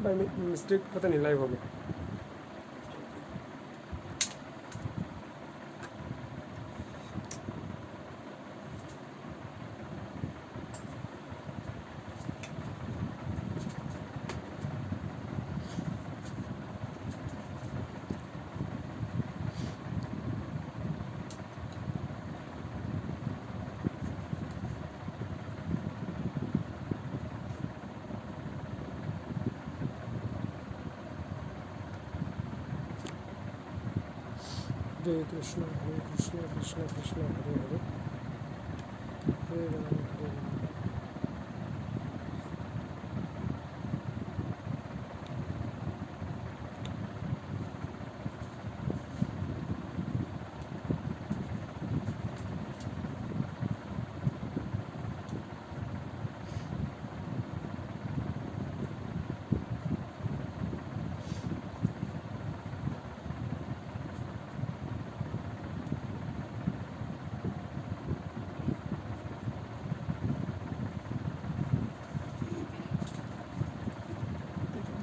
By mistake पता नहीं live हो गया। हरे कृष्ण कृष्ण कृष्ण हरे हरे, हरे राम हरे राम।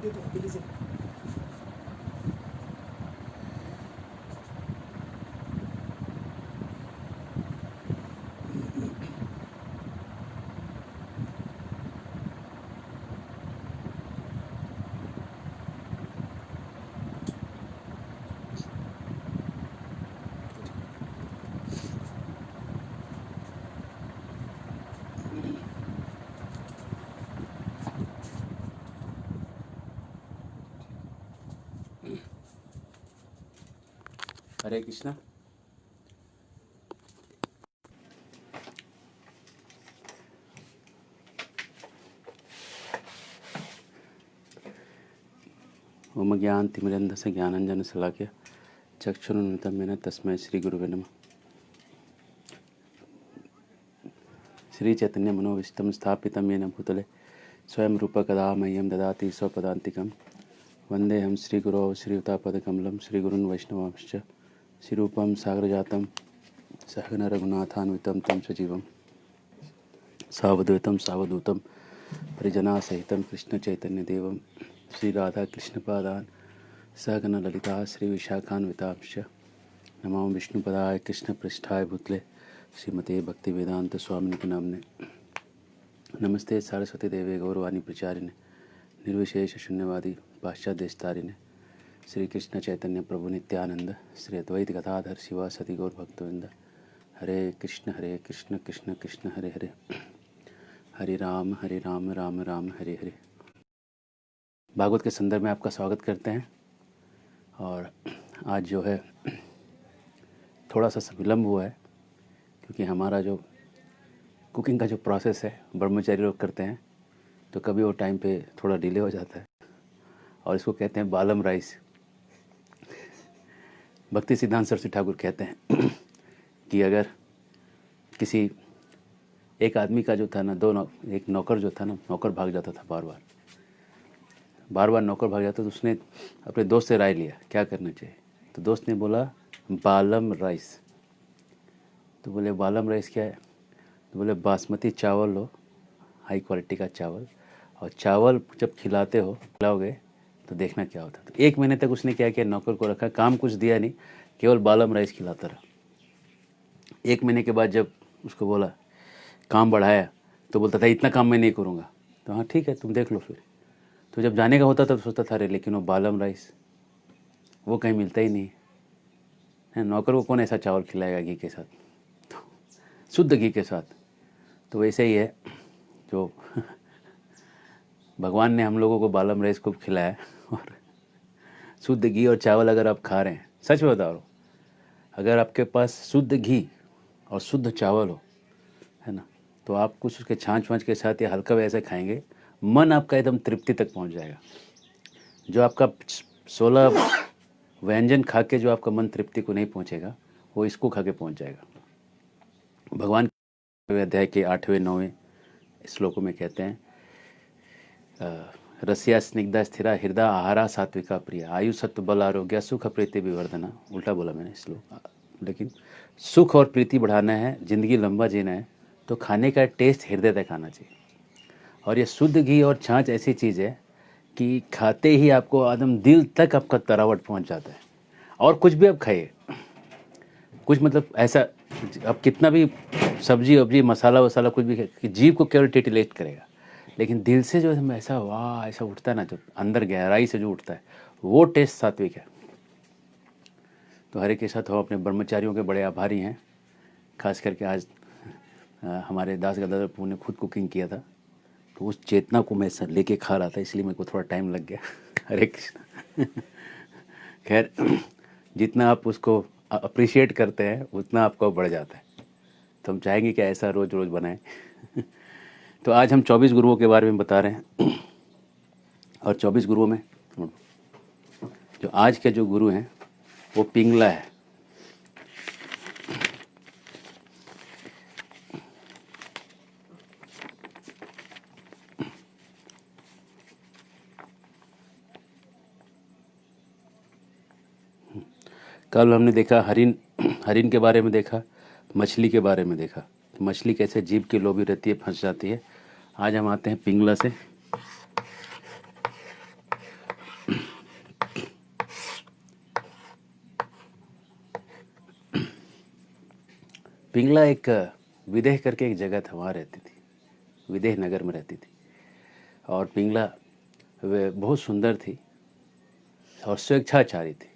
दे दो बिल्ली से। हरे कृष्णा। ओम ज्ञानतिमिरन्धस्य ज्ञानाञ्जनशलाकया चक्षुरुन्मिलितं येन तस्मै श्रीगुरुवे नमः। श्रीचैतन्यमनोभीष्टं स्थापितं येन भूतले स्वयं रूपः कदा मह्यं ददाति स्वपदान्तिकं। वन्देऽहं श्रीगुरौ श्रीयुतापदकमलं श्रीगुरून् वैष्णवांश्च श्रीरूपं सागरजातं सहगण रघुनाथान्वितं तं सजीवं सावधूतं सावधूतं परिजनासहितं कृष्णचैतन्यदेवं श्रीराधाकृष्णपादान् सहगण ललिता श्रीविशाखान्वितांश्च नमो विष्णुपदाय कृष्णपृष्ठाय भूतले श्रीमते भक्तिवेदांत स्वामिनिति नाम्ने। नमस्ते सरस्वती देवे गौरवाणी प्रचारिणे निर्विशेष शून्यवादी पाश्चात्यदेशतारिणे श्री कृष्ण चैतन्य प्रभु नित्यानंद श्री अद्वैत गदाधर शिवासति गौर भक्तवृंद। हरे कृष्ण कृष्ण कृष्ण हरे हरे, हरे राम राम राम हरे हरे। भागवत के संदर्भ में आपका स्वागत करते हैं। और आज जो है थोड़ा सा विलम्ब हुआ है क्योंकि हमारा जो कुकिंग का जो प्रोसेस है ब्रह्मचारी लोग करते हैं तो कभी वो टाइम पे थोड़ा डिले हो जाता है और इसको कहते हैं बालम राइस। भक्ति सिद्धांत सरस्वती ठाकुर कहते हैं कि अगर किसी एक आदमी का जो था ना एक नौकर जो था ना, नौकर भाग जाता था बार बार नौकर भाग जाता तो उसने अपने दोस्त से राय लिया क्या करना चाहिए। तो दोस्त ने बोला बालम राइस। तो बोले बालम राइस क्या है? तो बोले बासमती चावल लो, हाई क्वालिटी का चावल, और चावल जब खिलाओगे तो देखना क्या होता है। तो 1 महीने तक उसने क्या किया, नौकर को रखा, काम कुछ दिया नहीं, केवल बालम राइस खिलाता रहा। 1 महीने के बाद जब उसको बोला काम बढ़ाया तो बोलता था इतना काम मैं नहीं करूँगा। तो हाँ ठीक है तुम देख लो फिर। तो जब जाने का होता तब सोचता था अरे लेकिन वो बालम राइस वो कहीं मिलता ही नहीं है। नौकर को कौन ऐसा चावल खिलाएगा घी के साथ, तो शुद्ध घी के साथ। तो वैसे ही है जो भगवान ने हम लोगों को बालम राइस खूब खिलाया और शुद्ध घी और चावल अगर आप खा रहे हैं, सच बता रहा हूँ, अगर आपके पास शुद्ध घी और शुद्ध चावल हो, है ना, तो आप कुछ उसके छाछ वाँच के साथ या हल्का वैसे खाएंगे, मन आपका एकदम तृप्ति तक पहुंच जाएगा। जो आपका 16 व्यंजन खा के जो आपका मन तृप्ति को नहीं पहुंचेगा वो इसको खा के पहुँच जाएगा। भगवान अध्याय के 8वें 9वें श्लोकों में कहते हैं रसिया स्निग्धा स्थिरा हृदय आहारा सात्विका प्रिय आयु सत्व बल आरोग्य सुख प्रीति विवर्धना। उल्टा बोला मैंने श्लोक, लेकिन सुख और प्रीति बढ़ाना है, जिंदगी लंबा जीना है तो खाने का टेस्ट हृदय तक आना चाहिए। और ये शुद्ध घी और छाछ ऐसी चीज़ है कि खाते ही आपको एकदम दिल तक आपका तरावट पहुंच जाता है। और कुछ भी आप खाइए, कुछ मतलब ऐसा, अब कितना भी सब्जी वब्जी मसाला वसाला कुछ भी कि जीभ को केवल टिटिलेट करेगा, लेकिन दिल से जो है ऐसा वाह ऐसा उठता है ना, जो अंदर गहराई से जो उठता है, वो टेस्ट सात्विक है। तो हरे के साथ हम अपने ब्रह्मचारियों के बड़े आभारी हैं। खास करके आज हमारे दास गदाधर प्रभु ने खुद कुकिंग किया था, तो उस चेतना को मैं लेके खा रहा था, इसलिए मेरे को थोड़ा टाइम लग गया। हरे कृष्ण। खैर, जितना आप उसको अप्रिशिएट करते हैं उतना आपको बढ़ जाता है। तो हम चाहेंगे कि ऐसा रोज़ रोज़ बनाएं। तो आज हम 24 गुरुओं के बारे में बता रहे हैं। और 24 गुरुओं में जो आज के जो गुरु हैं वो पिंगला है। कल हमने देखा हरिन, हरिन के बारे में देखा, मछली के बारे में देखा, मछली कैसे जीभ की लोभी रहती है, फंस जाती है। आज हम आते हैं पिंगला से। पिंगला एक विदेह करके एक जगह था, वहाँ रहती थी, विदेह नगर में रहती थी। और पिंगला वे बहुत सुंदर थी और स्वेच्छाचारी थी।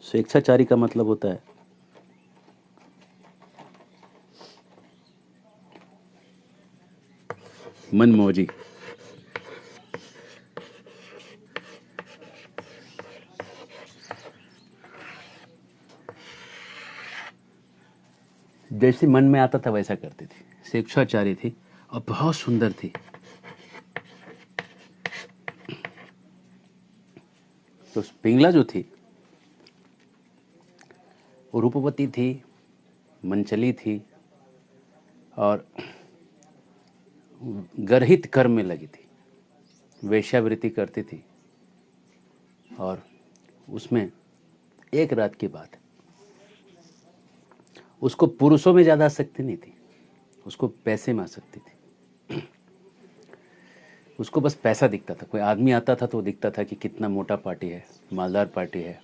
स्वेच्छाचारी का मतलब होता है मनमौजी। जैसे मन में आता था वैसा करती थी, स्वेच्छाचारी थी और बहुत सुंदर थी। तो पिंगला जो थी वो रूपवती थी, मनचली थी और गर्हित कर्म में लगी थी, वेश्यावृत्ति करती थी। और उसमें एक रात की बात, उसको पुरुषों में ज़्यादा आसक्ति नहीं थी, उसको पैसे में आसक्ति थी। उसको बस पैसा दिखता था, कोई आदमी आता था तो दिखता था कि कितना मोटा पार्टी है, मालदार पार्टी है,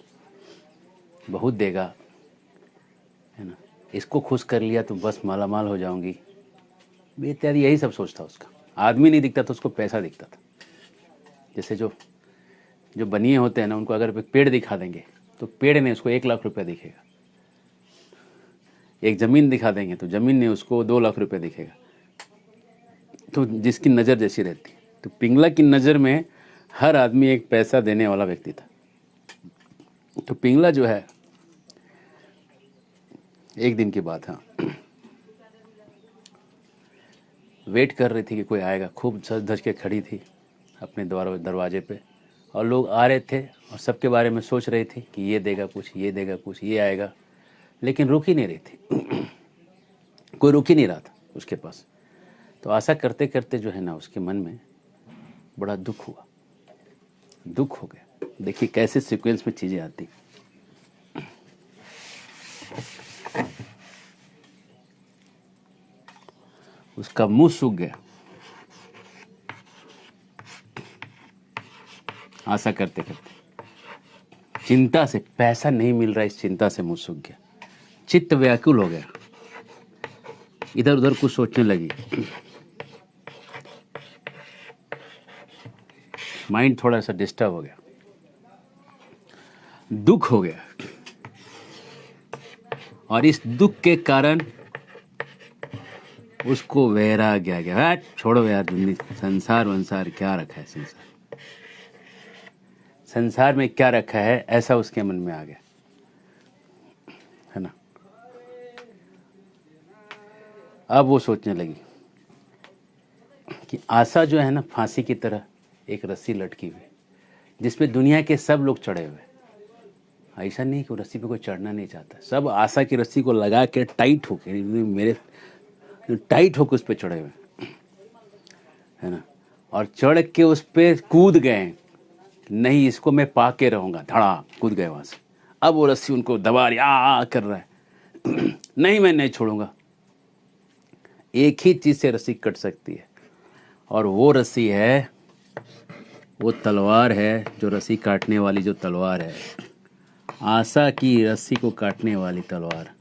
बहुत देगा, है ना, इसको खुश कर लिया तो बस मालामाल हो जाऊंगी, इत्यादि यही सब सोचता उसका। आदमी नहीं दिखता था, उसको पैसा दिखता था। जैसे जो बनिए होते हैं ना, उनको अगर पेड़ दिखा देंगे तो पेड़ ने उसको 1 लाख रुपया दिखेगा, एक ज़मीन दिखा देंगे तो ज़मीन ने उसको 2 लाख रुपया दिखेगा। तो जिसकी नज़र जैसी रहती, तो पिंगला की नज़र में हर आदमी एक पैसा देने वाला व्यक्ति था। तो पिंगला जो है, एक दिन की बात, हाँ, वेट कर रही थी कि कोई आएगा, खूब सज धज के खड़ी थी अपने दरवाजे पे, और लोग आ रहे थे और सबके बारे में सोच रही थी कि ये देगा कुछ, ये देगा कुछ, ये आएगा, लेकिन रुक ही नहीं रही थी। कोई रुक ही नहीं रहा था उसके पास। तो आशा करते करते जो है ना, उसके मन में बड़ा दुख हुआ, दुख हो गया। देखिए कैसे सीक्वेंस में चीज़ें आती। उसका मुंह सूख गया, आशा करते करते, चिंता से, पैसा नहीं मिल रहा, इस चिंता से मुंह सूख गया, चित्त व्याकुल हो गया, इधर उधर कुछ सोचने लगी, माइंड थोड़ा सा डिस्टर्ब हो गया, दुख हो गया। और इस दुख के कारण उसको वैराग्य आ गया। छोड़ो यार, जिंदगी, संसार वंसार क्या रखा है, संसार में क्या रखा है, ऐसा उसके मन में आ गया, है ना। अब वो सोचने लगी कि आशा जो है ना, फांसी की तरह एक रस्सी लटकी हुई, जिसपे दुनिया के सब लोग चढ़े हुए। ऐसा नहीं कि रस्सी पे कोई चढ़ना नहीं चाहता, सब आशा की रस्सी को लगा के टाइट होके, मेरे टाइट होकर उस पर चढ़े हुए, है ना, और चढ़ के उस पर कूद गए, नहीं इसको मैं पा के रहूंगा, धड़ा कूद गए वहां से। अब वो रस्सी उनको दबा रही, आ कर रहा है। नहीं मैं नहीं छोड़ूंगा। एक ही चीज़ से रस्सी कट सकती है, और वो रस्सी है, वो तलवार है, जो रस्सी काटने वाली जो तलवार है, आशा की रस्सी को काटने वाली तलवार,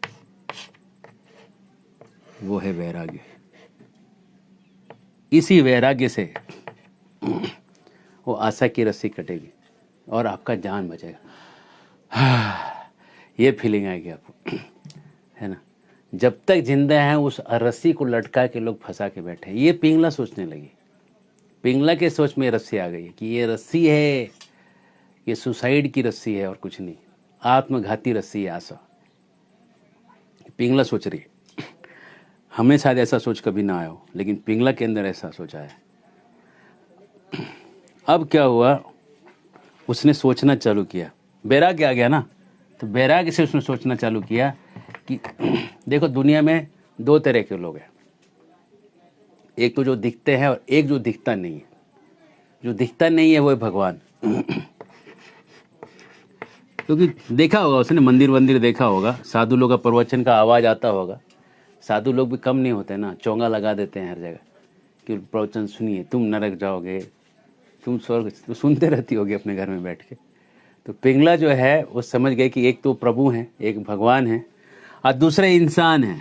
वो है वैराग्य। इसी वैराग्य से वो आशा की रस्सी कटेगी और आपका जान बचेगा। ये फीलिंग आएगी आपको, है ना। जब तक जिंदा हैं उस रस्सी को लटका के लोग फंसा के बैठे हैं। ये पिंगला सोचने लगी, पिंगला के सोच में रस्सी आ गई कि ये रस्सी है, ये सुसाइड की रस्सी है और कुछ नहीं, आत्मघाती रस्सी है आशा। पिंगला सोच रही है। हमें शायद ऐसा सोच कभी ना आया हो, लेकिन पिंगला के अंदर ऐसा सोचा है। अब क्या हुआ, उसने सोचना चालू किया, वैराग्य आ गया ना, तो वैराग्य से उसने सोचना चालू किया कि देखो दुनिया में दो तरह के लोग हैं, एक तो जो दिखते हैं और एक जो दिखता नहीं है। जो दिखता नहीं है वो है भगवान। क्योंकि देखा होगा उसने, मंदिर वंदिर देखा होगा, साधु लोग का प्रवचन का आवाज़ आता होगा, साधु लोग भी कम नहीं होते ना, चोंगा लगा देते हैं हर जगह कि प्रवचन सुनिए, तुम नरक जाओगे, तुम स्वर्ग, तो सुनते रहती होगी अपने घर में बैठ के। तो पिंगला जो है वो समझ गए कि एक तो प्रभु हैं, एक भगवान है, और दूसरा इंसान है।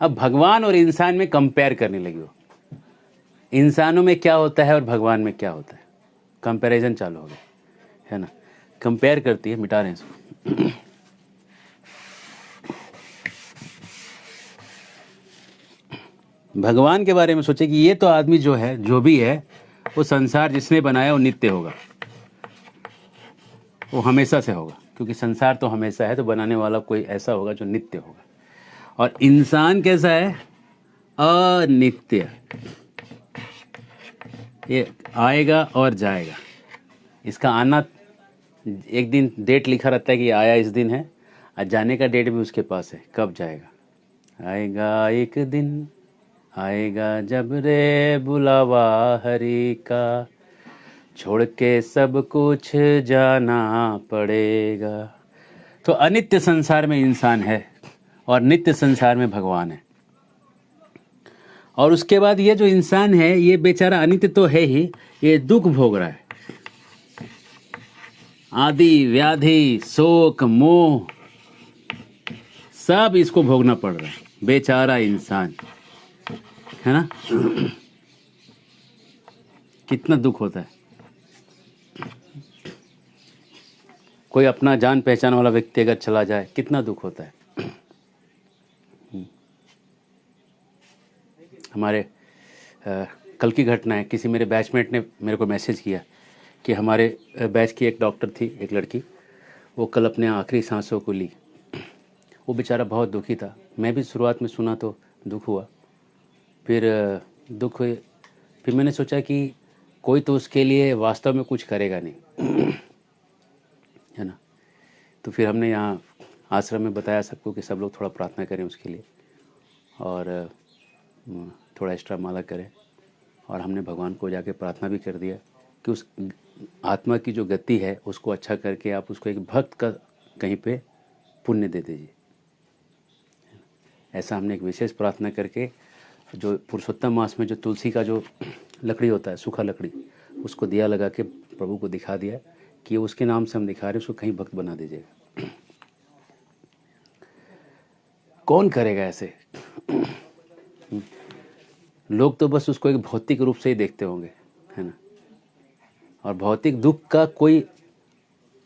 अब भगवान और इंसान में कंपेयर करने लगी वो, इंसानों में क्या होता है और भगवान में क्या होता है, कंपैरिजन चालू हो गया, है ना। कंपेयर करती है, मिटा रहे हैं इसको। भगवान के बारे में सोचे कि ये तो आदमी जो है, जो भी है, वो संसार जिसने बनाया वो नित्य होगा, वो हमेशा से होगा, क्योंकि संसार तो हमेशा है, तो बनाने वाला कोई ऐसा होगा जो नित्य होगा। और इंसान कैसा है, अनित्य, ये आएगा और जाएगा। इसका आना, एक दिन डेट लिखा रहता है कि आया इस दिन है, और जाने का डेट भी उसके पास है, कब जाएगा। आएगा एक दिन, आएगा जब रे बुलावा हरि का, छोड़ के सब कुछ जाना पड़ेगा। तो अनित्य संसार में इंसान है और नित्य संसार में भगवान है। और उसके बाद ये जो इंसान है, ये बेचारा अनित्य तो है ही, ये दुख भोग रहा है, आदि व्याधि शोक मोह सब इसको भोगना पड़ रहा है, बेचारा इंसान, है ना। कितना दुख होता है। कोई अपना जान पहचान वाला व्यक्ति अगर चला जाए, कितना दुख होता है। हमारे कल की घटना है, किसी मेरे बैचमेट ने मेरे को मैसेज किया कि हमारे बैच की एक डॉक्टर थी, एक लड़की, वो कल अपने आखिरी सांसों को ली। वो बेचारा बहुत दुखी था। मैं भी शुरुआत में सुना तो दुख हुआ, फिर दुख हुए, फिर मैंने सोचा कि कोई तो उसके लिए वास्तव में कुछ करेगा नहीं, है ना। तो फिर हमने यहाँ आश्रम में बताया सबको कि सब लोग थोड़ा प्रार्थना करें उसके लिए, और थोड़ा एक्स्ट्रा माला करें। और हमने भगवान को जाके प्रार्थना भी कर दिया कि उस आत्मा की जो गति है उसको अच्छा करके आप उसको एक भक्त का कहीं पे पुण्य दे दीजिए। ऐसा हमने एक विशेष प्रार्थना करके, जो पुरुषोत्तम मास में जो तुलसी का जो लकड़ी होता है, सूखा लकड़ी, उसको दिया लगा के प्रभु को दिखा दिया कि ये उसके नाम से हम दिखा रहे हैं, उसको कहीं भक्त बना दीजिएगा। कौन करेगा ऐसे? लोग तो बस उसको एक भौतिक रूप से ही देखते होंगे, है ना। और भौतिक दुख का कोई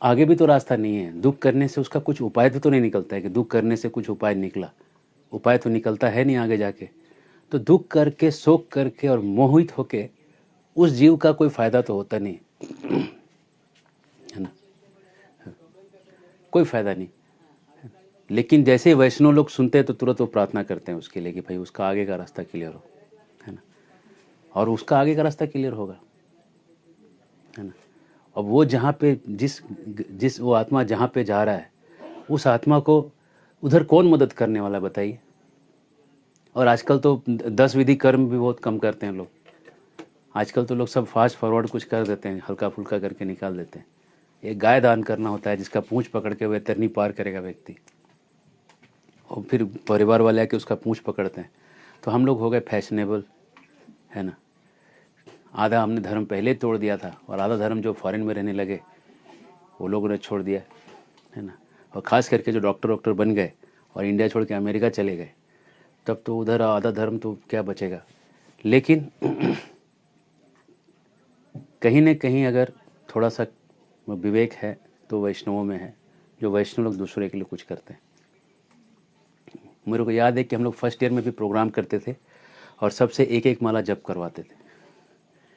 आगे भी तो रास्ता नहीं है। दुख करने से उसका कुछ उपाय तो नहीं निकलता है कि दुख करने से कुछ उपाय निकला, उपाय तो निकलता है नहीं आगे जाके। तो दुख करके, शोक करके और मोहित होके उस जीव का कोई फायदा तो होता नहीं, है ना, कोई फायदा नहीं। लेकिन जैसे वैष्णव लोग सुनते हैं तो तुरंत वो प्रार्थना करते हैं उसके लिए कि भाई उसका आगे का रास्ता क्लियर हो, है ना। और उसका आगे का रास्ता क्लियर होगा, है ना। अब वो जहाँ पे जिस वो आत्मा जहाँ पे जा रहा है, उस आत्मा को उधर कौन मदद करने वाला बताइए। और आजकल तो 10 विधि कर्म भी बहुत कम करते हैं लोग। आजकल तो लोग सब फास्ट फॉरवर्ड कुछ कर देते हैं, हल्का फुल्का करके निकाल देते हैं, एक गाय दान करना होता है जिसका पूंछ पकड़ के वैतरनी पार करेगा व्यक्ति, और फिर परिवार वाले आके उसका पूंछ पकड़ते हैं। तो हम लोग हो गए फैशनेबल, है ना। आधा हमने धर्म पहले ही तोड़ दिया था, और आधा धर्म जो फॉरेन में रहने लगे वो लोगों ने छोड़ दिया, है ना। और ख़ास करके जो डॉक्टर बन गए और इंडिया छोड़ के अमेरिका चले गए, तब तो उधर आधा धर्म तो क्या बचेगा। लेकिन कहीं न कहीं अगर थोड़ा सा विवेक है तो वैष्णवों में है, जो वैष्णव लोग दूसरे के लिए कुछ करते हैं। मेरे को याद है कि हम लोग फर्स्ट ईयर में भी प्रोग्राम करते थे और सबसे एक एक माला जप करवाते थे,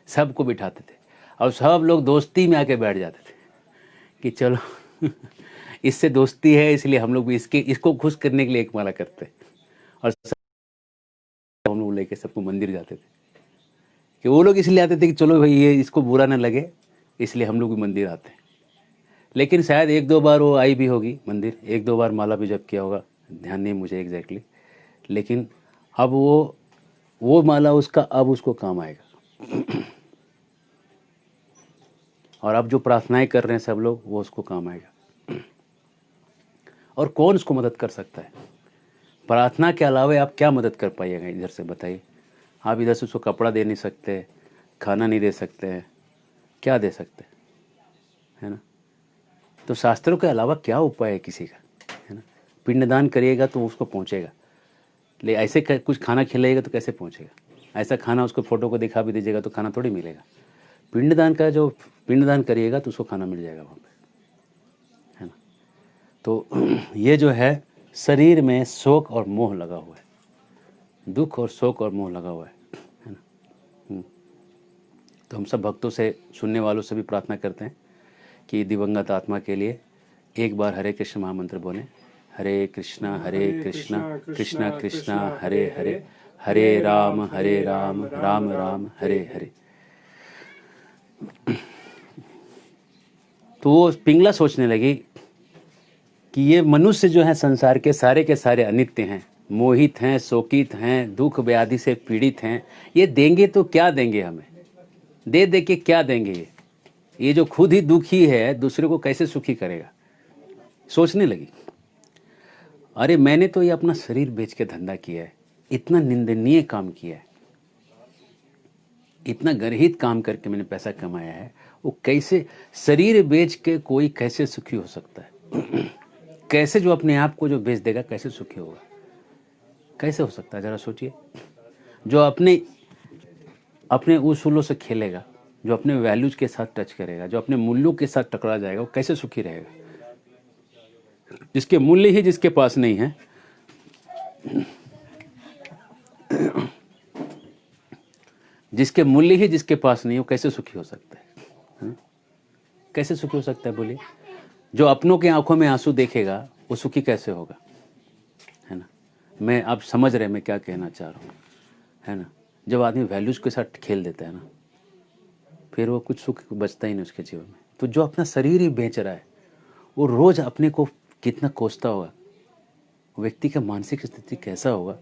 सबको बिठाते थे, और सब लोग दोस्ती में आके बैठ जाते थे कि चलो इससे दोस्ती है इसलिए हम लोग भी इसको खुश करने के लिए एक माला करते हैं। और हम लोग लेके सबको मंदिर जाते थे, कि वो लोग इसलिए आते थे कि चलो भाई ये इसको बुरा ना लगे, इसलिए हम लोग भी मंदिर आते हैं। लेकिन शायद एक दो बार वो आई भी होगी मंदिर, एक दो बार माला भी जप किया होगा, ध्यान नहीं मुझे एग्जैक्टली। लेकिन अब वो माला उसका अब उसको काम आएगा और अब जो प्रार्थनाएं कर रहे हैं सब लोग वो उसको काम आएगा। और कौन उसको मदद कर सकता है? प्रार्थना के अलावा आप क्या मदद कर पाइएगा इधर से, बताइए। आप इधर से उसको कपड़ा दे नहीं सकते, खाना नहीं दे सकते हैं, क्या दे सकते, है ना। तो शास्त्रों के अलावा क्या उपाय है किसी का, है ना। पिंडदान करिएगा तो उसको पहुंचेगा, ले ऐसे कुछ खाना खिलाइएगा तो कैसे पहुंचेगा। ऐसा खाना उसको फ़ोटो को दिखा भी दीजिएगा तो खाना थोड़ी मिलेगा। पिंडदान करिएगा तो उसको खाना मिल जाएगा वहाँ पे, है ना। तो ये जो है शरीर में शोक और मोह लगा हुआ है, दुख और शोक और मोह लगा हुआ है ना। तो हम सब भक्तों से, सुनने वालों से भी प्रार्थना करते हैं कि दिवंगत आत्मा के लिए एक बार हरे कृष्ण महामंत्र बोलें। हरे कृष्णा कृष्णा कृष्णा हरे हरे, हरे राम राम राम हरे हरे। तो वो पिंगला सोचने लगी कि ये मनुष्य जो है संसार के सारे अनित्य हैं, मोहित हैं, शोकित हैं, दुख व्याधि से पीड़ित हैं। ये देंगे तो क्या देंगे हमें, दे दे के क्या देंगे। ये जो खुद ही दुखी है दूसरे को कैसे सुखी करेगा। सोचने लगी, अरे मैंने तो ये अपना शरीर बेच के धंधा किया है, इतना निंदनीय काम किया है, इतना गर्हित काम करके मैंने पैसा कमाया है। वो कैसे शरीर बेच के कोई कैसे सुखी हो सकता है कैसे जो अपने आप को जो बेच देगा कैसे सुखी होगा, कैसे हो सकता है जरा सोचिए। जो अपने उसूलों से खेलेगा, जो अपने वैल्यूज के साथ टच करेगा, जो अपने मूल्यों के साथ टकरा जाएगा, वो कैसे सुखी रहेगा। जिसके मूल्य ही जिसके पास नहीं है, जिसके मूल्य ही जिसके पास नहीं, वो कैसे सुखी हो सकता है? कैसे सुखी हो सकता है बोलिए। जो अपनों के आंखों में आंसू देखेगा वो सुखी कैसे होगा, है ना। मैं आप समझ रहे मैं क्या कहना चाह रहा हूँ, है ना। जब आदमी वैल्यूज के साथ खेल देता है ना, फिर वो कुछ सुख बचता ही नहीं उसके जीवन में। तो जो अपना शरीर ही बेच रहा है वो रोज अपने को कितना कोसता होगा। व्यक्ति का मानसिक स्थिति कैसा होगा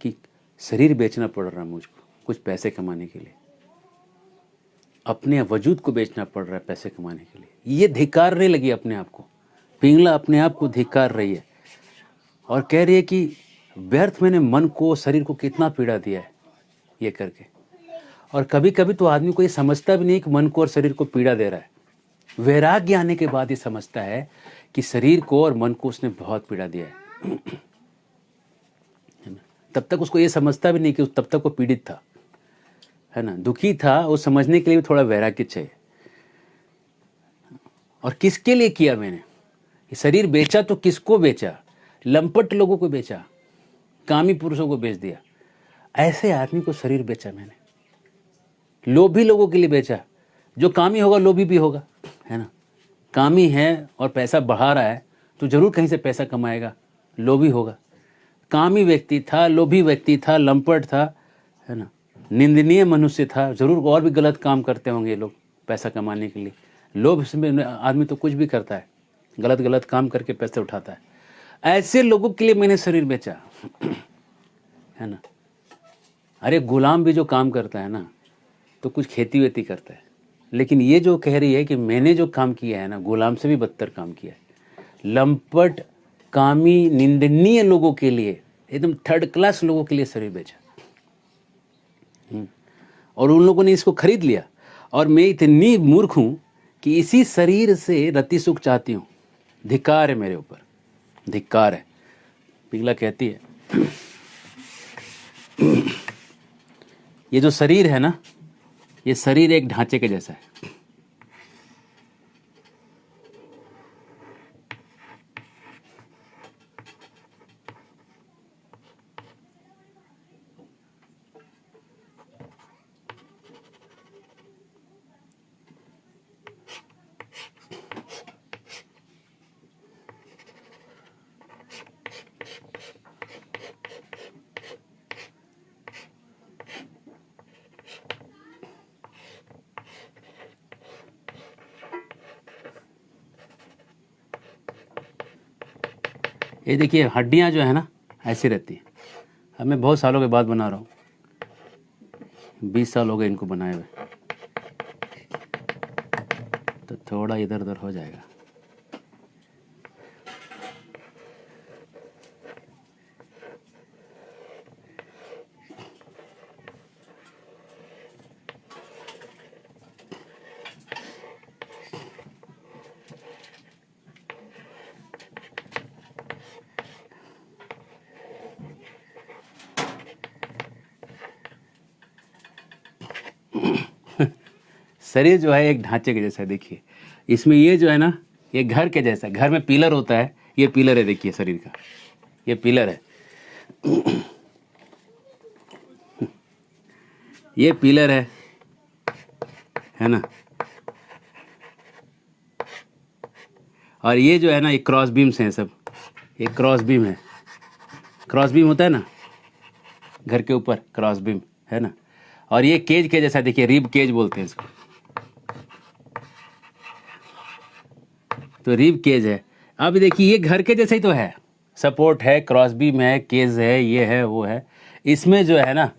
कि शरीर बेचना पड़ रहा है मुझको कुछ पैसे कमाने के लिए, अपने वजूद को बेचना पड़ रहा है पैसे कमाने के लिए। ये धिक्कारने लगी अपने आप को, पिंगला अपने आप को धिक्कार रही है और कह रही है कि व्यर्थ मैंने मन को शरीर को कितना पीड़ा दिया है ये करके। और कभी कभी तो आदमी को ये समझता भी नहीं कि मन को और शरीर को पीड़ा दे रहा है। वैराग्य आने के बाद ये समझता है कि शरीर को और मन को उसने बहुत पीड़ा दिया है ना। तब तक उसको ये समझता भी नहीं कि तब तक वो पीड़ित था, है ना, दुखी था। वो समझने के लिए भी थोड़ा वैराग्य चाहिए। और किसके लिए किया मैंने ये शरीर बेचा, तो किसको बेचा? लंपट लोगों को बेचा, कामी पुरुषों को बेच दिया। ऐसे आदमी को शरीर बेचा मैंने। लोभी लोगों के लिए बेचा। जो कामी होगा लोभी भी होगा, है ना। कामी है और पैसा बढ़ा रहा है तो जरूर कहीं से पैसा कमाएगा, लोभी होगा। कामी व्यक्ति था, लोभी व्यक्ति था, लंपट था, है ना, निंदनीय मनुष्य था, जरूर और भी गलत काम करते होंगे ये लोग पैसा कमाने के लिए। लोभ में आदमी तो कुछ भी करता है, गलत गलत काम करके पैसे उठाता है। ऐसे लोगों के लिए मैंने शरीर बेचा, है ना। अरे गुलाम भी जो काम करता है ना तो कुछ खेती वेती करता है, लेकिन ये जो कह रही है कि मैंने जो काम किया है ना, गुलाम से भी बदतर काम किया है, लंपट, कामी, निंदनीय लोगों के लिए, एकदम थर्ड क्लास लोगों के लिए शरीर बेचा। और उन लोगों ने इसको खरीद लिया। और मैं इतनी मूर्ख हूं कि इसी शरीर से रति सुख चाहती हूं। धिक्कार है मेरे ऊपर, धिक्कार है। पिघला कहती है ये जो शरीर है ना, ये शरीर एक ढांचे के जैसा है। ये देखिए हड्डियां जो है ना ऐसी रहती हैं। अब मैं बहुत सालों के बाद बना रहा हूँ, 20 साल हो गए इनको बनाए हुए, तो थोड़ा इधर उधर हो जाएगा। शरीर जो है एक ढांचे के जैसा है। देखिए इसमें ये जो है ना, ये घर के जैसा है। घर में पिलर होता है, ये पिलर है। देखिए शरीर का ये पिलर है, ये पिलर है ना। और ये जो है ना, ये क्रॉस बीम्स हैं सब। ये क्रॉस बीम है, क्रॉस बीम होता है ना घर के ऊपर, क्रॉस बीम है ना। और ये केज के जैसा, देखिए रिब केज बोलते हैं इसको, तो रिब केज है। अब देखिए ये घर के जैसे ही तो है, सपोर्ट है, क्रॉस बीम है, केज है, ये है वो है। इसमें जो है ना,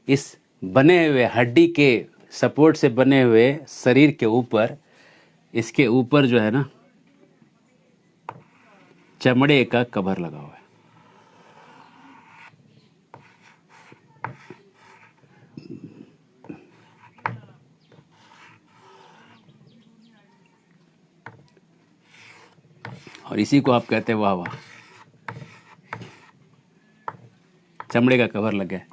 इस बने हुए हड्डी के सपोर्ट से बने हुए शरीर के ऊपर, इसके ऊपर जो है ना चमड़े का कवर लगा हुआ है। और इसी को आप कहते हैं वाह वाह, चमड़े का कवर लगा है।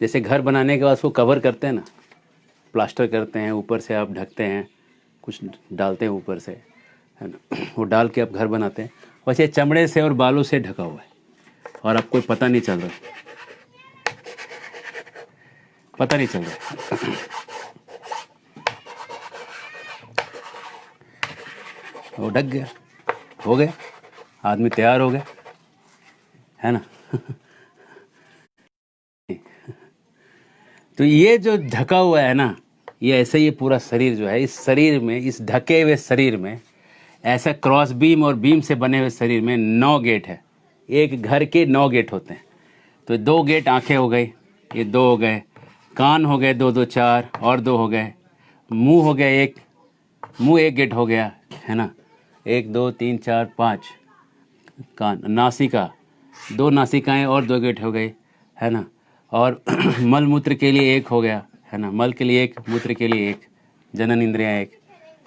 जैसे घर बनाने के बाद उसको कवर करते हैं ना, प्लास्टर करते हैं, ऊपर से आप ढकते हैं, कुछ डालते हैं ऊपर से, है ना, वो डाल के आप घर बनाते हैं। वैसे चमड़े से और बालों से ढका हुआ है और आपको पता नहीं चल रहा, पता नहीं चल रहा। वो ढक गया, हो गया, आदमी तैयार हो गया, है ना। तो ये जो ढका हुआ है ना, ये ऐसे ही पूरा शरीर जो है, इस शरीर में, इस ढके हुए शरीर में, ऐसा क्रॉस बीम और बीम से बने हुए शरीर में 9 गेट है। एक घर के 9 गेट होते हैं। तो 2 गेट आंखें हो गई, ये 2 हो गए, कान हो गए 2 2 4 और 2 हो गए, मुंह हो गया एक, मुंह 1 गेट हो गया, है ना, 1 2 3 4 5 कान, नासिका 2 नासिकाएं और 2 गेट हो गए, है ना। और मल मूत्र के लिए 1 हो गया, है ना, मल के लिए 1, मूत्र के लिए 1, जनन इंद्रियां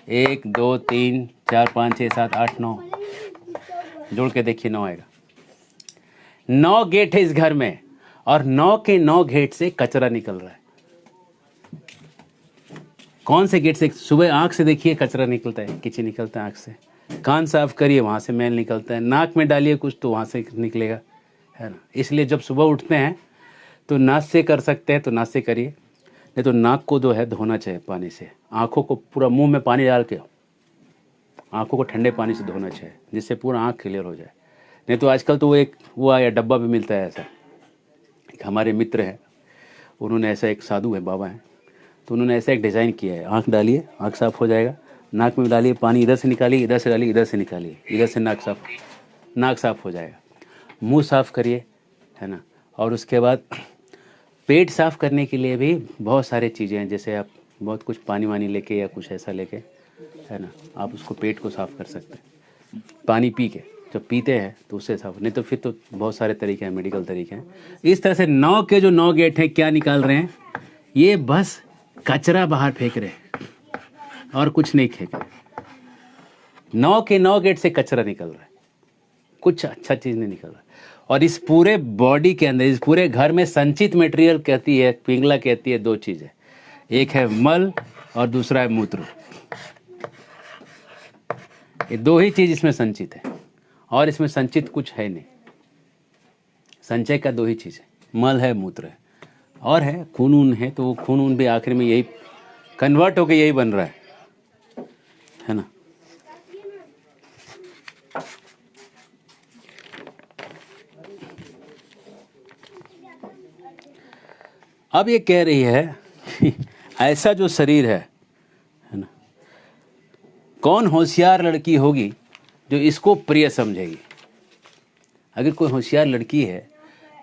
1 2 3 4 5 6 7 8 9, जोड़ के देखिए 9 आएगा। 9 गेट है इस घर में, और 9 के 9 गेट से कचरा निकल रहा है। कौन से गेट से? सुबह आंख से देखिए कचरा निकलता है, कीचड़ निकलता है आंख से। कान साफ करिए, वहां से मैल निकलता है। नाक में डालिए कुछ तो वहां से निकलेगा, है ना। इसलिए जब सुबह उठते हैं तो नाक से कर सकते हैं तो नाक से करिए, नहीं तो नाक को जो है धोना चाहिए पानी से। आंखों को पूरा मुंह में पानी डाल के आंखों को ठंडे पानी से धोना चाहिए, जिससे पूरा आंख क्लियर हो जाए। नहीं तो आजकल तो वो आया डब्बा भी मिलता है ऐसा। एक हमारे मित्र है, उन्होंने ऐसा, एक साधु है, बाबा हैं, तो उन्होंने ऐसा एक डिज़ाइन किया है। आंख डालिए, आंख साफ हो जाएगा, नाक में डालिए पानी, इधर से निकालिए, इधर से डालिए, इधर से निकालिए, इधर से नाक साफ हो जाएगा। मुंह साफ करिए, है ना। और उसके बाद पेट साफ करने के लिए भी बहुत सारी चीज़ें हैं, जैसे आप बहुत कुछ पानी वानी लेके या कुछ ऐसा लेके, है ना, आप उसको पेट को साफ़ कर सकते हैं पानी पी के। जब पीते हैं तो उससे साफ, नहीं तो फिर तो बहुत सारे तरीके हैं, मेडिकल तरीके हैं। इस तरह से 9 के जो 9 गेट हैं क्या निकाल रहे हैं, ये बस कचरा बाहर फेंक रहे हैं और कुछ नहीं फेंक रहे। 9 के 9 गेट से कचरा निकल रहा है, कुछ अच्छा चीज़ नहीं निकल रहा। और इस पूरे बॉडी के अंदर, इस पूरे घर में संचित मटेरियल कहती है पिंगला, कहती है 2 चीज़ें, एक है मल और दूसरा है मूत्र। ये 2 ही चीज़ इसमें संचित है और इसमें संचित कुछ है नहीं। संचय का 2 ही चीज़ है, मल है, मूत्र है, और है खून ऊन है। तो वो खून ऊन भी आखिर में यही कन्वर्ट होके यही बन रहा है ना। अब ये कह रही है कि ऐसा जो शरीर है ना, कौन होशियार लड़की होगी जो इसको प्रिय समझेगी। अगर कोई होशियार लड़की है,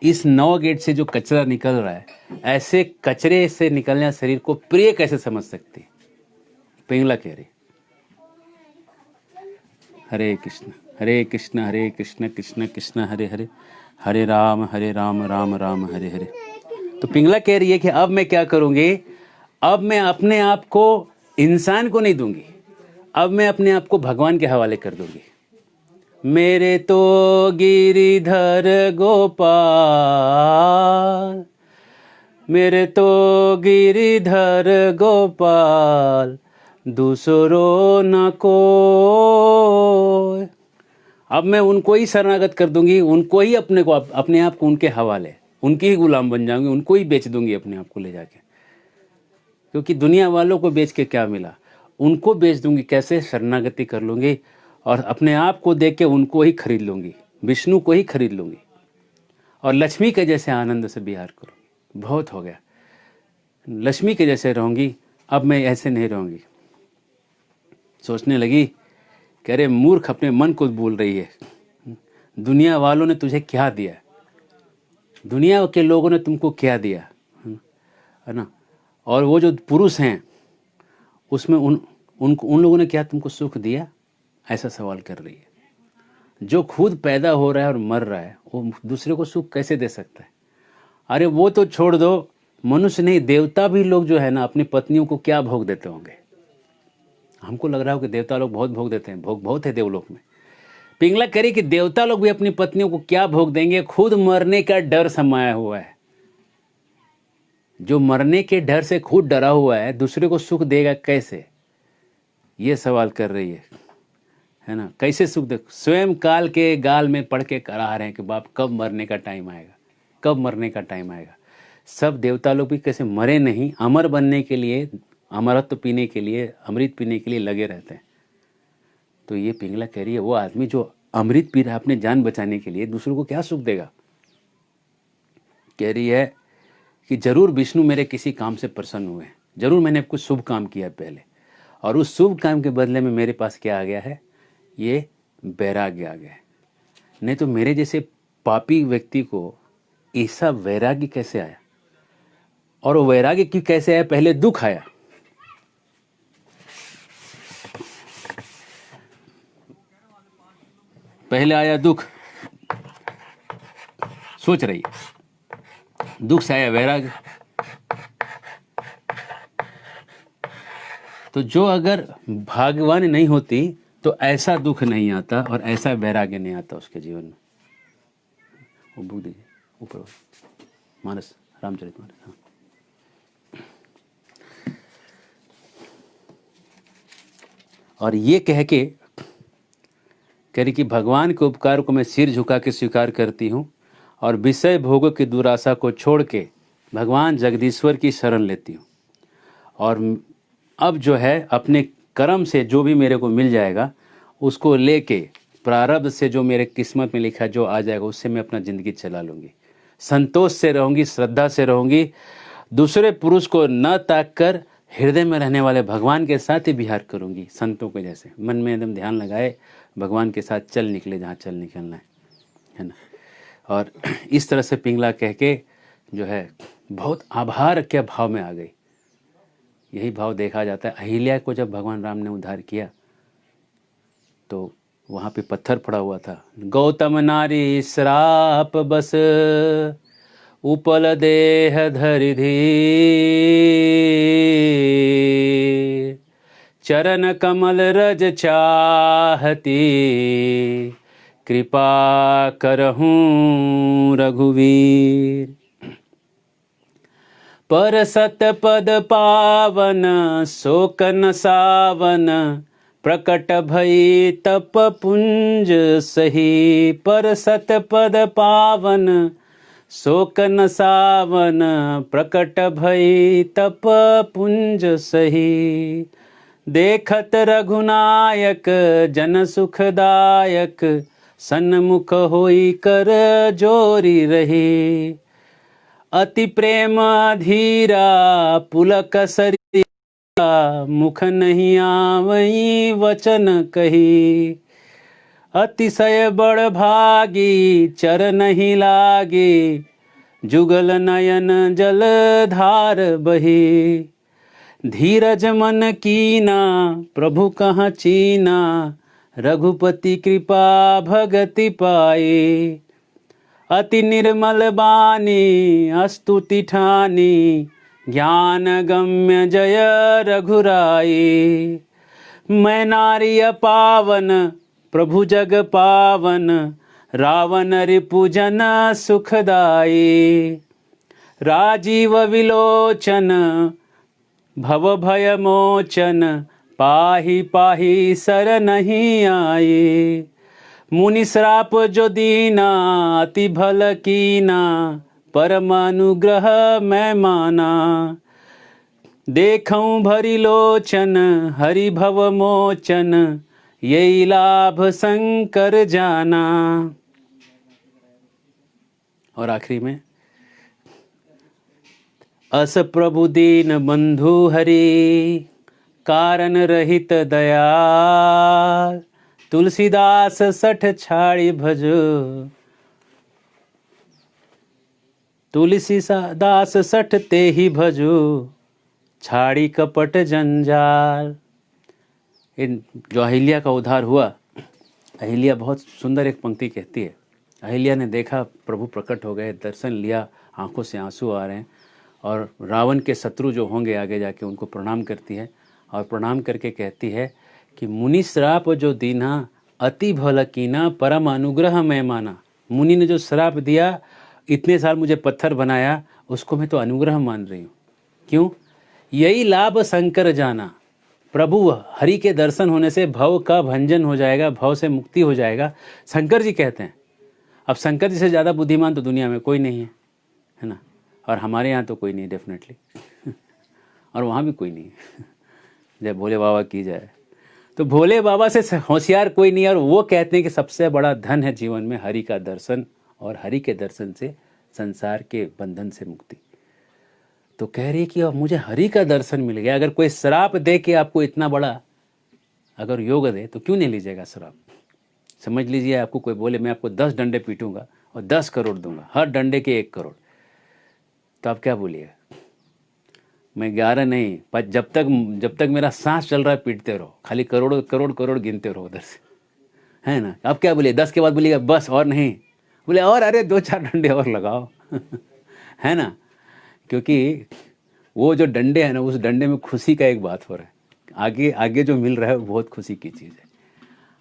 इस 9 गेट से जो कचरा निकल रहा है, ऐसे कचरे से निकलने शरीर को प्रिय कैसे समझ सकती। पिंगला कह रही, हरे कृष्ण हरे कृष्ण हरे कृष्ण कृष्ण कृष्ण हरे हरे, हरे राम राम राम हरे हरे। तो पिंगला कह रही है कि अब मैं क्या करूंगी, अब मैं अपने आप को इंसान को नहीं दूंगी, अब मैं अपने आप को भगवान के हवाले कर दूंगी। मेरे तो गिरिधर गोपाल, मेरे तो गिरिधर गोपाल, दूसरों न को। अब मैं उनको ही शरणागत कर दूंगी, उनको ही अपने आप को उनके हवाले, उनकी ही गुलाम बन जाऊंगी, उनको ही बेच दूंगी अपने आप को ले जाके। क्योंकि दुनिया वालों को बेच के क्या मिला, उनको बेच दूंगी, कैसे शरणागति कर लूंगी और अपने आप को देख के उनको ही खरीद लूंगी, विष्णु को ही खरीद लूंगी और लक्ष्मी के जैसे आनंद से विहार करूंगी। बहुत हो गया, लक्ष्मी के जैसे रहूंगी, अब मैं ऐसे नहीं रहूंगी। सोचने लगी कि अरे मूर्ख, अपने मन को बोल रही है, दुनिया वालों ने तुझे क्या दिया, दुनिया के लोगों ने तुमको क्या दिया, है ना। और वो जो पुरुष हैं उसमें उन लोगों ने क्या तुमको सुख दिया, ऐसा सवाल कर रही है। जो खुद पैदा हो रहा है और मर रहा है, वो दूसरे को सुख कैसे दे सकता है। अरे वो तो छोड़ दो, मनुष्य नहीं, देवता भी लोग जो है ना, अपनी पत्नियों को क्या भोग देते होंगे। हमको लग रहा हो कि देवता लोग बहुत भोग देते हैं, भोग बहुत है देवलोक में। पिंगला करी कि देवता लोग भी अपनी पत्नियों को क्या भोग देंगे, खुद मरने का डर समाया हुआ है। जो मरने के डर से खुद डरा हुआ है, दूसरे को सुख देगा कैसे, ये सवाल कर रही है ना। कैसे सुख दे, स्वयं काल के गाल में पढ़ के करा रहे हैं कि बाप कब मरने का टाइम आएगा, कब मरने का टाइम आएगा। सब देवता लोग भी कैसे मरे नहीं, अमर बनने के लिए, अमरत्व पीने के लिए, अमृत पीने के लिए लगे रहते हैं। तो ये पिंगला कह रही है, वो आदमी जो अमृत पी रहा है अपने जान बचाने के लिए, दूसरों को क्या सुख देगा। कह रही है कि जरूर विष्णु मेरे किसी काम से प्रसन्न हुए, जरूर मैंने कुछ शुभ काम किया पहले, और उस शुभ काम के बदले में मेरे पास क्या आ गया है, ये वैराग्य आ गया है। नहीं तो मेरे जैसे पापी व्यक्ति को ऐसा वैराग्य कैसे आया, और वो वैराग्य क्यों कैसे आया, पहले दुख आया। पहले आया दुख, सोच रही, दुख से आया वैराग्य। तो जो अगर भाग्यवान नहीं होती तो ऐसा दुख नहीं आता और ऐसा वैराग्य नहीं आता उसके जीवन में। वो बुक दीजिए ऊपर, मानस, रामचरितमानस। हाँ, और ये कह के कह रही कि भगवान के उपकार को मैं सिर झुका के स्वीकार करती हूँ और विषय भोगों की दुराशा को छोड़ के भगवान जगदीश्वर की शरण लेती हूँ। और अब जो है अपने कर्म से जो भी मेरे को मिल जाएगा उसको लेके, प्रारब्ध से जो मेरे किस्मत में लिखा जो आ जाएगा उससे मैं अपना ज़िंदगी चला लूँगी। संतोष से रहूँगी, श्रद्धा से रहूँगी, दूसरे पुरुष को न ताक कर हृदय में रहने वाले भगवान के साथ ही विहार करूँगी। संतों के जैसे मन में एकदम ध्यान लगाए, भगवान के साथ चल निकले जहाँ चल निकलना है ना। और इस तरह से पिंगला कह के जो है बहुत आभार के भाव में आ गई। यही भाव देखा जाता है। अहिल्या को जब भगवान राम ने उद्धार किया तो वहाँ पे पत्थर पड़ा हुआ था, गौतम नारी श्राप बस उपल देह धरि धीर, चरण कमल रज चाहती, कृपा करहूँ रघुवीर। पर सत पद पावन शोक न सावन, प्रकट भई तप पुंज सही। पर सत पद पावन शोक न सावन, प्रकट भई तप पुंज सही। देखत रघुनायक जन सुखदायक, सन्मुख होई कर जोरी रही। अति प्रेम धीरा पुलक सरिया, मुख नहीं आवई वचन कही। अतिशय बड़ भागी चर नहीं लागी, जुगल नयन जल धार बही। धीरज मन कीना प्रभु कहाँ चीना, रघुपति कृपा भगति पाए। अति निर्मल बानी स्तुति ठानी, ज्ञान गम्य जय रघुराई। मैं नारी पावन प्रभु जग पावन, रावण रिपुजन सुखदाई। राजीव विलोचन भव भय मोचन, पाहि पाहि सर नहीं आए। मुनि श्राप जो दीना अति भल कीना, परम अनुग्रह मैं माना। देखऊं भरी लोचन हरि भव मोचन, यही लाभ शंकर जाना। और आखिरी में, अस प्रभु दीन बंधु हरि, कारण रहित दया। तुलसीदास सठ छाड़ी भजो, तुलसीदास सठ ते ही भजो, छाड़ी कपट जंजाल। इन जो अहिल्या का उद्धार हुआ, अहिल्या बहुत सुंदर एक पंक्ति कहती है। अहिल्या ने देखा प्रभु प्रकट हो गए, दर्शन लिया, आंखों से आंसू आ रहे हैं, और रावण के शत्रु जो होंगे आगे जाके उनको प्रणाम करती है, और प्रणाम करके कहती है कि मुनि श्राप जो दीना अति भल कीना, परम अनुग्रह मैं माना। मुनि ने जो श्राप दिया, इतने साल मुझे पत्थर बनाया, उसको मैं तो अनुग्रह मान रही हूँ। क्यों? यही लाभ शंकर जाना। प्रभु हरि के दर्शन होने से भव का भंजन हो जाएगा, भव से मुक्ति हो जाएगा, शंकर जी कहते हैं। अब शंकर जी से ज़्यादा बुद्धिमान तो दुनिया में कोई नहीं है ना? और हमारे यहाँ तो कोई नहीं डेफिनेटली और वहाँ भी कोई नहीं है। जय भोले बाबा की जाए। तो भोले बाबा से होशियार कोई नहीं है, और वो कहते हैं कि सबसे बड़ा धन है जीवन में हरि का दर्शन, और हरि के दर्शन से संसार के बंधन से मुक्ति। तो कह रही कि अब मुझे हरि का दर्शन मिल गया। अगर कोई श्राप दे के आपको इतना बड़ा अगर योग दे तो क्यों नहीं लीजिएगा श्राप? समझ लीजिए, आपको कोई बोले मैं आपको 10 डंडे पीटूंगा और 10 करोड़ दूंगा, हर डंडे के 1 करोड़, तो आप क्या बोलिएगा? मैं 11 नहीं, पर जब तक मेरा सांस चल रहा है पीटते रहो, खाली करोड़ करोड़ करोड़ गिनते रहो उधर से, है ना? आप क्या बोलिए? 10 के बाद बोलिएगा बस और नहीं, बोले और अरे 2-4 डंडे और लगाओ है ना? क्योंकि वो जो डंडे हैं ना, उस डंडे में खुशी का एक बात हो रहा है, आगे आगे जो मिल रहा है वो बहुत खुशी की चीज़ है।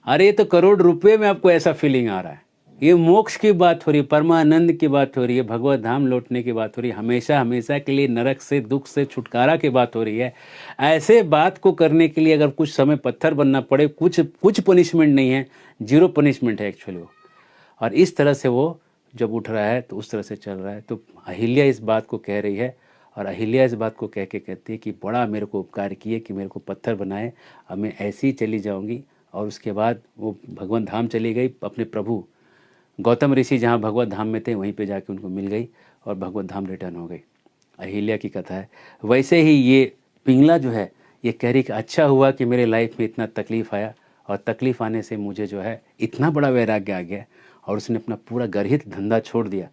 अरे ये तो करोड़ रुपए में आपको ऐसा फीलिंग आ रहा है, ये मोक्ष की बात हो रही है, परमानंद की बात हो रही है, भगवत धाम लौटने की बात हो रही है, हमेशा हमेशा के लिए नरक से दुख से छुटकारा की बात हो रही है। ऐसे बात को करने के लिए अगर कुछ समय पत्थर बनना पड़े, कुछ पनिशमेंट नहीं है, 0 पनिशमेंट है एक्चुअली वो। और इस तरह से वो जब उठ रहा है तो उस तरह से चल रहा है। तो अहिल्या इस बात को कह रही है, और अहिल्या इस बात को कह के कहती है कि बड़ा मेरे को उपकार किए कि मेरे को पत्थर बनाए, अब मैं ऐसी ही चली जाऊंगी। और उसके बाद वो भगवान धाम चली गई, अपने प्रभु गौतम ऋषि जहाँ भगवत धाम में थे वहीं पे जाके उनको मिल गई और भगवत धाम रिटर्न हो गई। अहिल्या की कथा है। वैसे ही ये पिंगला जो है ये कह रही कि अच्छा हुआ कि मेरे लाइफ में इतना तकलीफ़ आया, और तकलीफ़ आने से मुझे जो है इतना बड़ा वैराग्य आ गया, और उसने अपना पूरा गर्हित धंधा छोड़ दिया।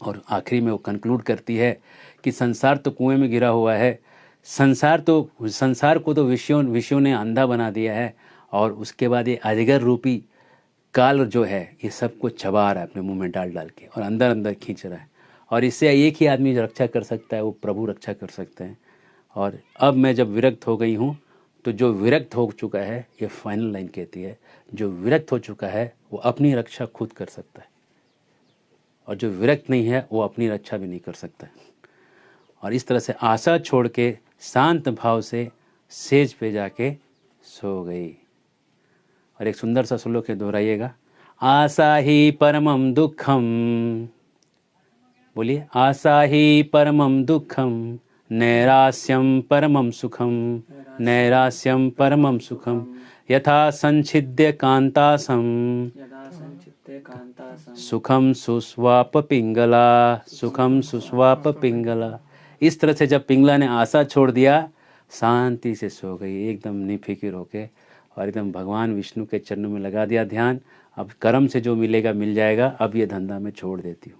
और आखिरी में वो कंक्लूड करती है कि संसार तो कुएं में गिरा हुआ है, संसार को तो विषयों ने अंधा बना दिया है, और उसके बाद ये अजगर रूपी काल जो है ये सबको चबा रहा है अपने मुंह में डाल डाल के, और अंदर अंदर खींच रहा है। और इससे एक ही आदमी जो रक्षा कर सकता है वो प्रभु रक्षा कर सकते हैं। और अब मैं जब विरक्त हो गई हूँ, तो जो विरक्त हो चुका है, ये फाइनल लाइन कहती है, जो विरक्त हो चुका है वो अपनी रक्षा खुद कर सकता है, और जो विरक्त नहीं है वो अपनी रक्षा भी नहीं कर सकता है। और इस तरह से आशा छोड़ के शांत भाव से सेज पे जाके सो गई। और एक सुंदर सा श्लोक है, दोहराइएगा। आशा ही परमम दुखम, बोलिए, आशा ही परमम दुखम, नैरास्यम परमम सुखम, नैरास्यम परमम सुखम, यथा संच्छिद्य कांतासम, सुखम सुस्वाप पिंगला, सुखम सुस्वाप पिंगला। इस तरह से जब पिंगला ने आशा छोड़ दिया, शांति से सो गई, एकदम निफिकिर होके, और एकदम भगवान विष्णु के चरणों में लगा दिया ध्यान। अब कर्म से जो मिलेगा मिल जाएगा, अब ये धंधा मैं छोड़ देती हूँ।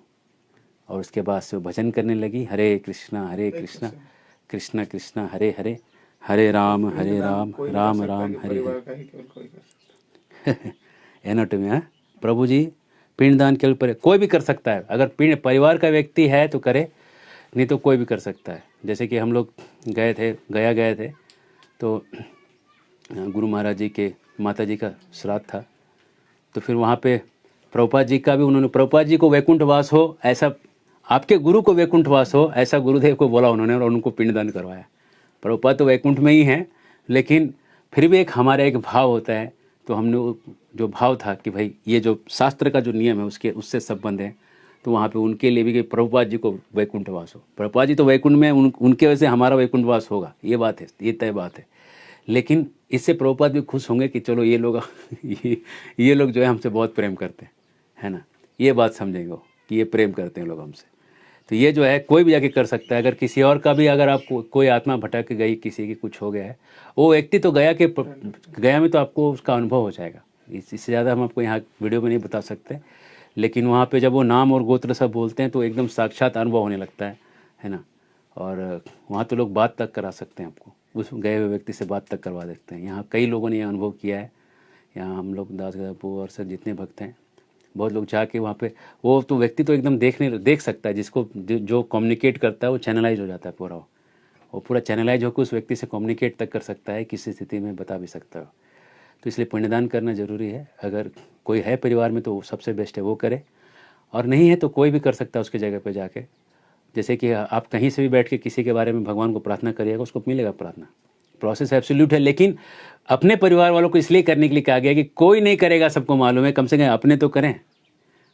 और उसके बाद से वो भजन करने लगी, हरे कृष्णा कृष्ण कृष्ण हरे हरे, हरे राम राम राम हरे हरे। एनाटॉमी है प्रभु जी। पिंडदान केवल कोई भी कर सकता है, अगर परिवार का व्यक्ति है तो करे, नहीं तो कोई भी कर सकता है। जैसे कि हम लोग गया गए थे, तो गुरु महाराज जी के माता जी का श्राद्ध था, तो फिर वहाँ पे प्रभुपाद जी का भी उन्होंने, प्रभुपाद जी को वैकुंठ वास हो ऐसा, आपके गुरु को वैकुंठ वास हो ऐसा गुरुदेव को बोला उन्होंने, और उनको पिंडदान करवाया। प्रभुपाद तो वैकुंठ में ही हैं, लेकिन फिर भी हमारा एक भाव होता है, तो हमने जो भाव था कि भाई ये जो शास्त्र का जो नियम है उससे संबंध है, तो वहाँ पे उनके लिए भी कि प्रभुपाद जी को वैकुंठ वास हो। प्रभुपाद जी तो वैकुंठ में, उनके वजह से हमारा वैकुंठ वास होगा, ये बात है, ये तय बात है। लेकिन इससे प्रभुपाद भी खुश होंगे कि चलो ये लोग ये लोग जो है हमसे बहुत प्रेम करते हैं, है ना, ये बात समझेंगे वो कि ये प्रेम करते हैं लोग हमसे। तो ये जो है कोई भी जाके कर सकता है। अगर किसी और का भी, अगर आपको कोई आत्मा भटक गई, किसी की कुछ हो गया है, वो व्यक्ति तो गया में तो आपको उसका अनुभव हो जाएगा। इससे ज़्यादा हम आपको यहाँ वीडियो में नहीं बता सकते, लेकिन वहाँ पे जब वो नाम और गोत्र सब बोलते हैं तो एकदम साक्षात अनुभव होने लगता है ना। और वहाँ तो लोग बात तक करा सकते हैं, आपको उस गए हुए व्यक्ति से बात तक करवा देते हैं। यहाँ कई लोगों ने ये अनुभव किया है। यहाँ हम लोग दास गदापू और सर जितने भक्त हैं, बहुत लोग जाके वहाँ पे, वो तो व्यक्ति तो एकदम देख सकता है, जिसको जो कम्युनिकेट करता है वो चैनलाइज हो जाता है पूरा, वो पूरा चैनलाइज होकर उस व्यक्ति से कम्युनिकेट तक कर सकता है, किसी स्थिति में बता भी सकता है। तो इसलिए पुण्यदान करना ज़रूरी है। अगर कोई है परिवार में तो सबसे बेस्ट है वो करे, और नहीं है तो कोई भी कर सकता है उसकी जगह पे जाके। जैसे कि आप कहीं से भी बैठ के किसी के बारे में भगवान को प्रार्थना करिएगा, उसको मिलेगा प्रार्थना। प्रोसेस एब्सोल्यूट है, लेकिन अपने परिवार वालों को इसलिए करने के लिए कहा गया कि कोई नहीं करेगा, सबको मालूम है, कम से कम अपने तो करें,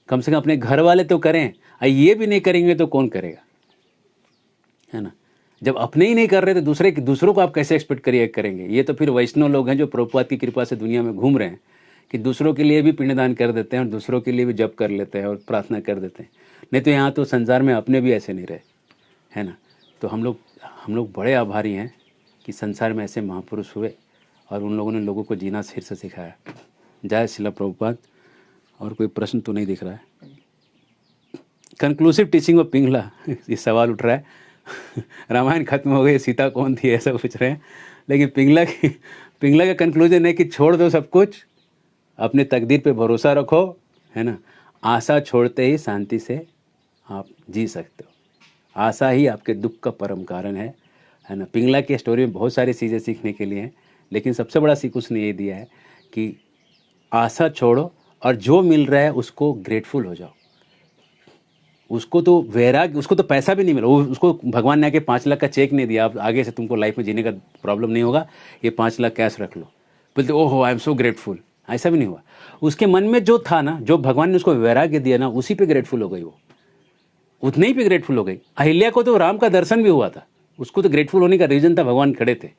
कम से कम अपने घर वाले तो करें। ये भी नहीं करेंगे तो कौन करेगा, है ना। जब अपने ही नहीं कर रहे तो दूसरों को आप कैसे एक्सपेक्ट करेंगे। ये तो फिर वैष्णव लोग हैं जो प्रभुपाद की कृपा से दुनिया में घूम रहे हैं, कि दूसरों के लिए भी पिंडदान कर देते हैं और दूसरों के लिए भी जप कर लेते हैं और प्रार्थना कर देते हैं। नहीं तो यहाँ तो संसार में अपने भी ऐसे नहीं रहे, है ना। तो हम लोग बड़े आभारी हैं कि संसार में ऐसे महापुरुष हुए और उन लोगों ने लोगों को जीना फिर से सिखाया। जय श्रील प्रभुपाद। और कोई प्रश्न तो नहीं दिख रहा है। कंक्लूसिव टीचिंग ऑफ पिंगला, ये सवाल उठ रहा है। रामायण खत्म हो गई, सीता कौन थी, ऐसा पूछ रहे हैं। लेकिन पिंगला का कंक्लूजन है कि छोड़ दो सब कुछ, अपने तकदीर पे भरोसा रखो, है ना। आशा छोड़ते ही शांति से आप जी सकते हो। आशा ही आपके दुख का परम कारण है ना। पिंगला की स्टोरी में बहुत सारी चीज़ें सीखने के लिए हैं, लेकिन सबसे बड़ा सीख उसने ये दिया है कि आशा छोड़ो और जो मिल रहा है उसको ग्रेटफुल हो जाओ। उसको तो वैराग्य, उसको तो पैसा भी नहीं मिला, उसको भगवान ने आके 5 लाख का चेक नहीं दिया, अब आगे से तुमको लाइफ में जीने का प्रॉब्लम नहीं होगा, ये 5 लाख कैश रख लो। बोलते ओहो आई एम सो ग्रेटफुल, ऐसा भी नहीं हुआ। उसके मन में जो था ना, जो भगवान ने उसको वैराग्य दिया ना, उसी पे ग्रेटफुल हो गई वो, उतने ही पे ग्रेटफुल हो गई। अहिल्या को तो राम का दर्शन भी हुआ था, उसको तो ग्रेटफुल होने का रीजन था, भगवान खड़े थे।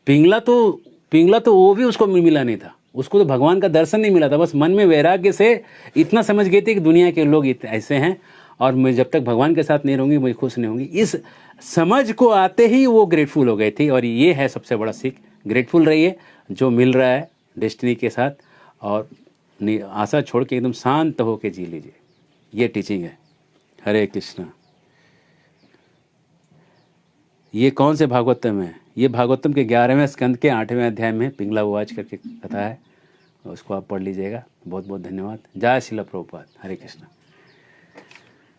पिंगला तो वो भी उसको मिला नहीं था, उसको तो भगवान का दर्शन नहीं मिला था। बस मन में वैराग्य से इतना समझ गए थे कि दुनिया के लोग ऐसे हैं और मैं जब तक भगवान के साथ नहीं रहूँगी मैं खुश नहीं होंगी। इस समझ को आते ही वो ग्रेटफुल हो गई थी। और ये है सबसे बड़ा सीख, ग्रेटफुल रहिए जो मिल रहा है डेस्टिनी के साथ, और आशा छोड़ के एकदम शांत होकर जी लीजिए। ये टीचिंग है। हरे कृष्णा। ये कौन से भागवतम है? ये भागवतम के 11वें स्कंद के 8वें अध्याय में पिंगला उवाच करके कथा है, उसको आप पढ़ लीजिएगा। बहुत बहुत धन्यवाद। जय श्रील प्रभुपाद। हरे कृष्णा।